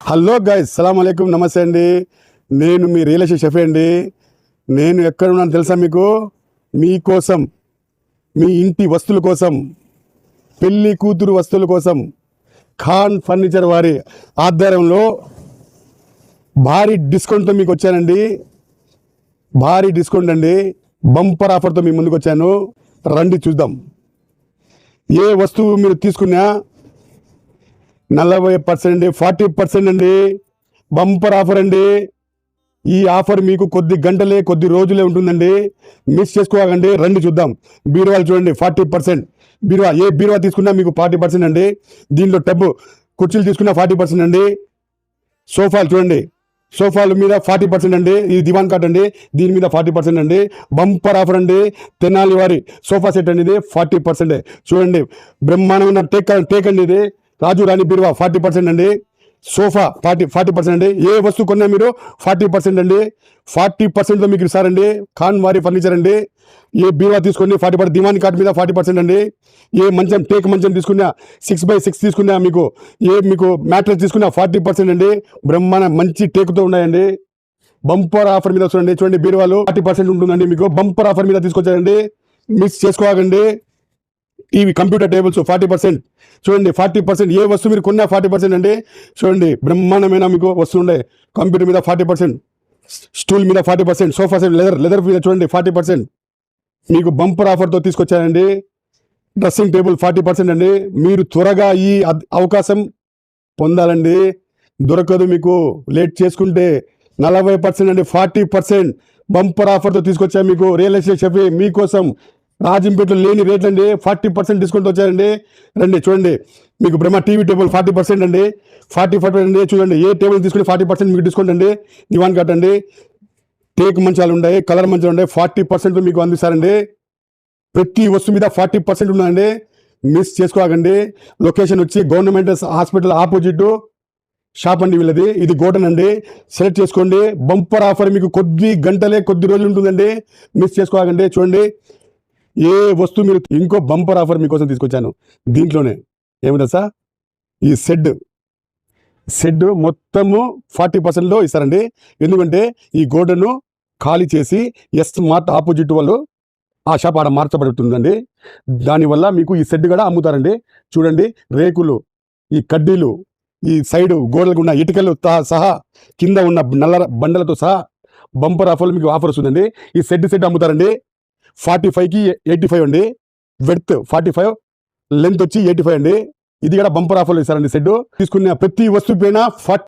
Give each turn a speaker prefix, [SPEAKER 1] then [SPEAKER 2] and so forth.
[SPEAKER 1] Hello guys, సలాం అలైకుం, నమస్తే అండి. నేను మీ రియల్ ఎస్టేట్ షెఫ్ అండి. నేను ఎక్కడ ఉన్నాను తెలుసా మీకు? మీకోసం, మీ ఇంటి వస్తువుల కోసం, పెళ్లి కూతురు వస్తువుల కోసం ఖాన్ ఫర్నిచర్ వారి ఆధ్వర్యంలో భారీ డిస్కౌంట్తో మీకు వచ్చానండి. భారీ డిస్కౌంట్ అండి, బంపర్ ఆఫర్తో మీ ముందుకు వచ్చాను. రండి చూద్దాం. ఏ వస్తువు మీరు తీసుకున్నా 40%, 40% అండి. బంపర్ ఆఫర్ అండి. ఈ ఆఫర్ మీకు కొద్ది గంటలే, కొద్ది రోజులే ఉంటుందండి. మిస్ చేసుకోకండి. రండి చూద్దాం. బీరువాలు చూడండి, 40%. బీరువా, ఏ బీరువా తీసుకున్నా మీకు 40% అండి. దీనిలో టబ్బు కుర్చీలు తీసుకున్నా 40% అండి. సోఫాలు చూడండి, సోఫాల మీద 40% అండి. ఇది దివాన్ కాట్ అండి, దీని మీద 40% అండి. బంపర్ ఆఫర్ అండి. తెనాలి వారి సోఫా సెట్ అండి, ఇది 40%. చూడండి, బ్రహ్మాండమైన టేక్ అండి. ఇది రాజు రాణి బీరువా 40% అండి. సోఫా 40% అండి. ఏ వస్తువు కొన్నా మీరు 40% అండి. 40%తో మీకు ఇస్తారండి. ఖాన్ వారి ఫర్నిచర్ అండి. ఏ బీరువా తీసుకోండి 40%. దివాన్ కాట్ మీద 40% అండి. ఏ మంచం, టేక్ మంచం తీసుకున్నా, 6x6 తీసుకున్నా, మీకు మీకు మ్యాట్రెస్ తీసుకున్నా 40% అండి. బ్రహ్మాండ మంచి టేకుతో ఉన్నాయండి. బంపర్ ఆఫర్ మీద వస్తుందండి. చూడండి, బీరువాలు 40% ఉంటుందండి. మీకు బంపర్ ఆఫర్ మీద తీసుకొచ్చారండి. మిస్ చేసుకోకండి. TV, computer tables 40%. చూడండి, 40%. ఏ వస్తువు మీరు కొన్నా 40% అండి. చూడండి, బ్రహ్మాండమైన మీకు వస్తుండే కంప్యూటర్ మీద 40%, స్టూల్ మీద 40%, సోఫా సెట్ లెదర్ మీద చూడండి 40%. మీకు బంపర్ ఆఫర్తో తీసుకొచ్చానండి. డ్రెస్సింగ్ టేబుల్ 40% అండి. మీరు త్వరగా ఈ అవకాశం పొందాలండి, దొరకదు మీకు. లేట్ చేసుకుంటే 40% అండి. 40% బంపర్ ఆఫర్తో తీసుకొచ్చా మీకు రియల్ ఎస్టేట్ షెఫ్ మీకోసం. రాజంపేటలో లేని రేట్లు అండి. 40% డిస్కౌంట్ వచ్చారండి. రండి చూడండి, మీకు బ్రహ్మ టీవీ టేబుల్ 40% అండి. 40% అండి. చూడండి, ఏ టేబుల్ తీసుకుని 40% మీకు డిస్కౌంట్ అండి. దివాన్ కాట్ అండి. టేక్ మంచాలు ఉన్నాయి, కలర్ మంచాలు ఉన్నాయి, 40% మీకు అందిస్తారండి. ప్రతి వస్తువు మీద 40% ఉందండి. మిస్ చేసుకోకండి. లొకేషన్ వచ్చి గవర్నమెంట్ హాస్పిటల్ ఆపోజిట్ షాప్ అండి వీళ్ళది. ఇది గోడన్ అండి. సెలెక్ట్ చేసుకోండి. బంపర్ ఆఫర్ మీకు కొద్ది గంటలే, కొద్ది రోజులు ఉంటుందండి. మిస్ చేసుకోకండి. చూడండి, ఏ వస్తువు మీరు. ఇంకో బంపర్ ఆఫర్ మీకోసం తీసుకొచ్చాను. దీంట్లోనే ఏమిటా సార్, ఈ సెడ్ మొత్తము 40%లో ఇస్తారండి. ఎందుకంటే ఈ గోడను ఖాళీ చేసి ఎస్ మార్ట్ ఆపోజిట్ వాళ్ళు ఆ షాప్ ఆడ మార్చబడుతుందండి. దానివల్ల మీకు ఈ సెడ్ కూడా అమ్ముతారండి. చూడండి, రేకులు, ఈ కడ్డీలు, ఈ సైడు గోడలకు ఉన్న ఇటుకలు సహా, కింద ఉన్న నల్ల బండలతో సహా బంపర్ ఆఫర్లు మీకు ఆఫర్ వస్తుందండి. ఈ సెడ్ అమ్ముతారండి. 45కి 85 అండి. వెడ్త్ 45, లెంత్ వచ్చి 85 అండి. ఇది కూడా బంపర్ ఆఫర్లు ఇస్తారండి. సెడ్ తీసుకున్న ప్రతి వస్తువు పైన